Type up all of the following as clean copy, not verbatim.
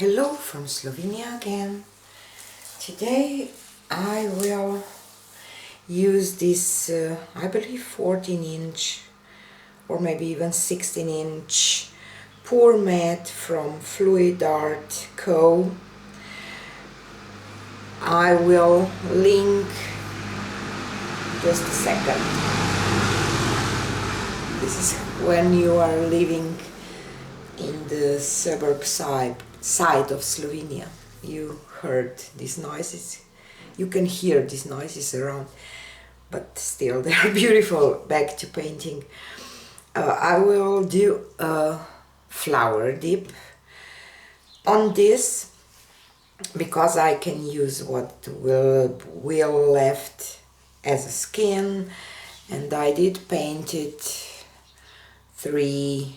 Hello from Slovenia again. Today I will use this, I believe 14-inch or maybe even 16-inch pour mat from Fluid Art Co. I will link, just a second. This is when you are living in the suburb side of Slovenia. You heard these noises, you can hear these noises around, but still they are beautiful. Back to painting. I will do a flower dip on this because I can use what will left as a skin, and I did paint it 3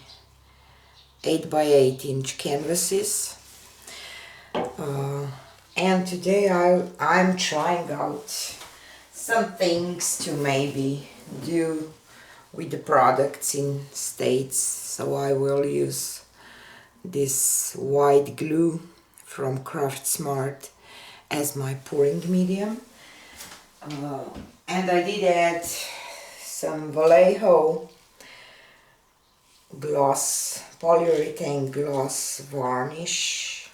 8x8-inch canvases, and today I'm trying out some things to maybe do with the products in States. So I will use this white glue from CraftSmart as my pouring medium, and I did add some Vallejo Polyurethane Gloss Varnish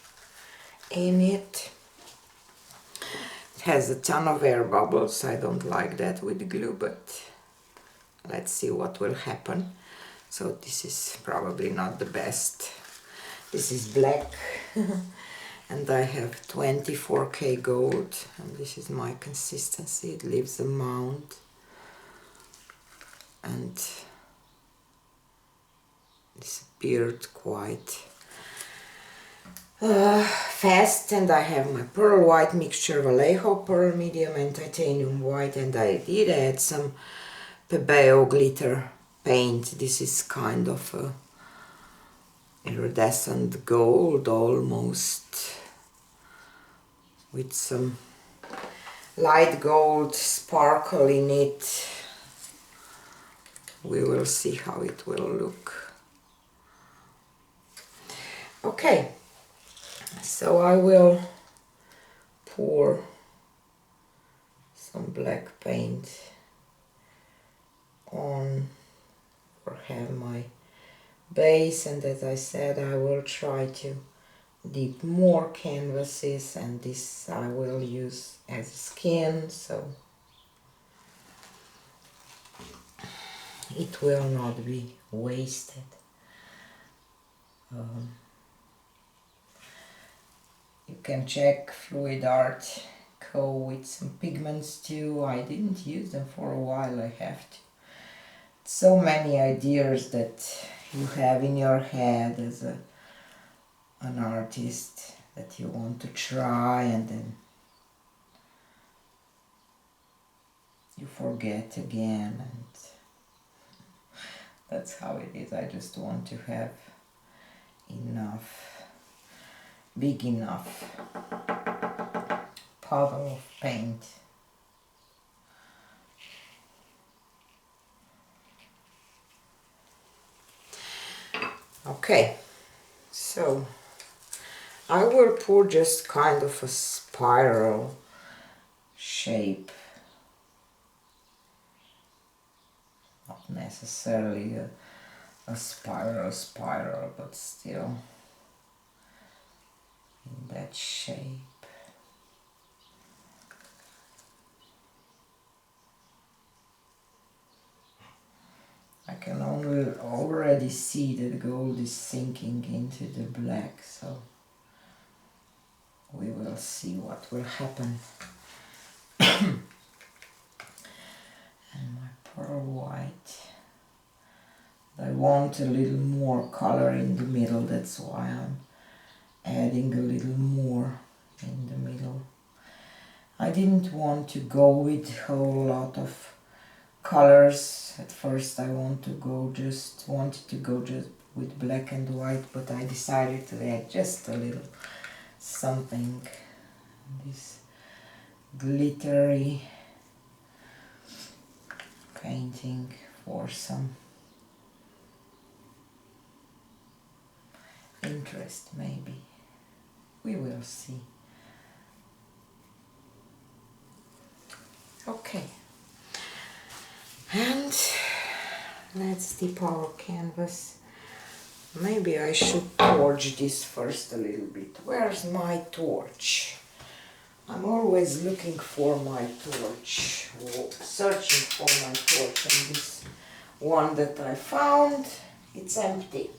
in it. It has a ton of air bubbles. I don't like that with the glue, but let's see what will happen. So this is probably not the best. This is black and I have 24K gold, and this is my consistency. It leaves a mound and disappeared quite fast. And I have my pearl white mixture, Vallejo pearl medium and titanium white, and I did add some Pebeo glitter paint. This is kind of a iridescent gold almost, with some light gold sparkle in it. We will see how it will look. Okay, so I will pour some black paint on or have my base, and as I said, I will try to dip more canvases, and this I will use as a skin, so it will not be wasted. You can check Fluid Art Co. with some pigments too. I didn't use them for a while, I have to. So many ideas that you have in your head as an artist that you want to try, and then you forget again, and that's how it is. I just want to have big enough puddle of paint. Okay, so I will pour just kind of a spiral shape, not necessarily a spiral, but still in that shape. I can already see that the gold is sinking into the black, so we will see what will happen. And my pearl white, I want a little more color in the middle, that's why I'm adding a little more in the middle. I didn't want to go with a whole lot of colors. At first I wanted to go just with black and white, but I decided to add just a little something, this glittery painting for some interest maybe. We will see. Okay. And let's dip our canvas. Maybe I should torch this first a little bit. Where's my torch? I'm always looking for my torch, searching for my torch, and this one that I found, it's empty.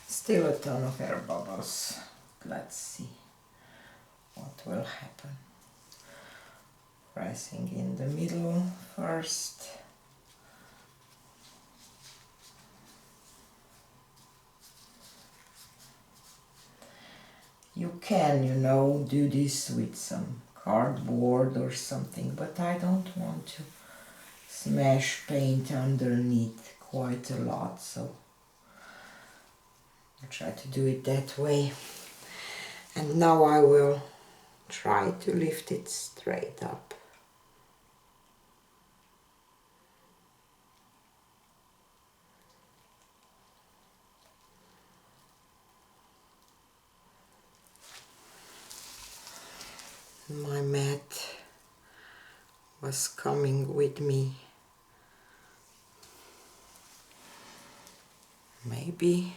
Still a ton of air bubbles. Let's see what will happen. Pressing in the middle first. You can, do this with some cardboard or something, but I don't want to smash paint underneath quite a lot, so I'll try to do it that way. And now I will try to lift it straight up. My mat was coming with me. Maybe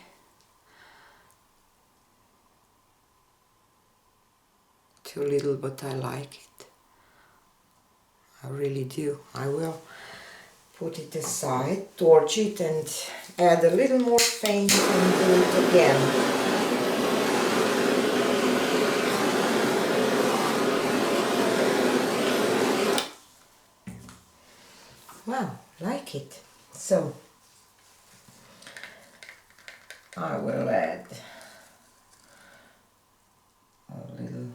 too little, but I like it. I really do. I will put it aside, torch it, and add a little more paint and do it again. Wow, like it. So I will add a little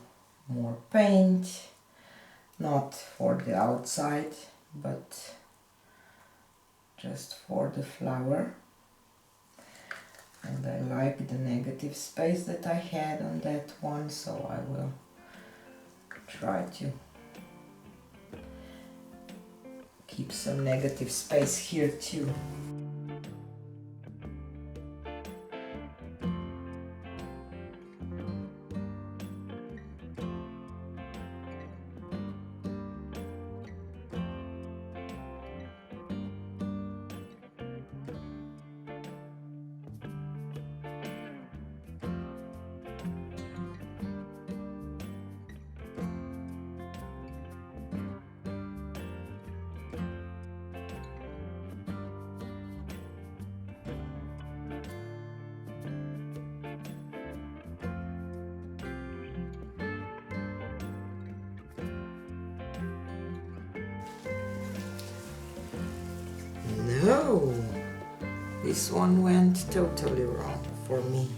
more paint, not for the outside, but just for the flower. And I like the negative space that I had on that one, so I will try to keep some negative space here too. No, this one went totally wrong for me.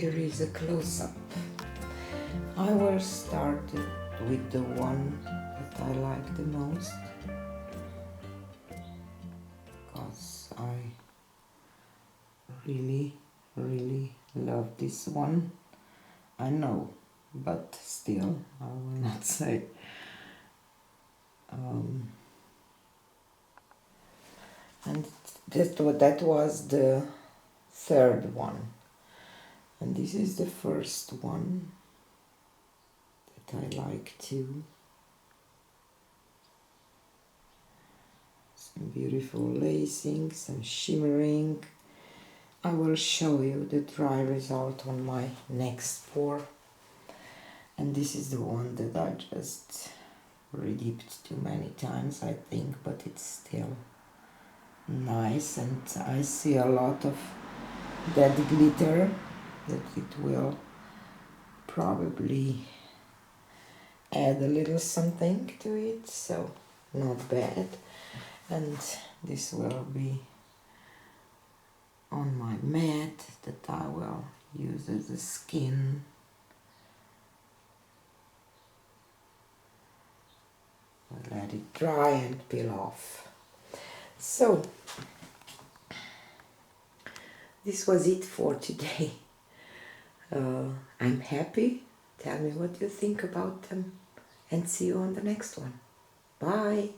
Here is a close-up. I will start with the one that I like the most, because I really love this one. I know, but still I will not say. And that was the third one, and this is the first one that I like too. Some beautiful lacing, some shimmering. I will show you the dry result on my next pour. And this is the one that I just redipped too many times, I think, but it's still nice, and I see a lot of that glitter that it will probably add a little something to it, so not bad. And this will be on my mat that I will use as a skin. I'll let it dry and peel off. So this was it for today. I'm happy. Tell me what you think about them, and see you on the next one. Bye.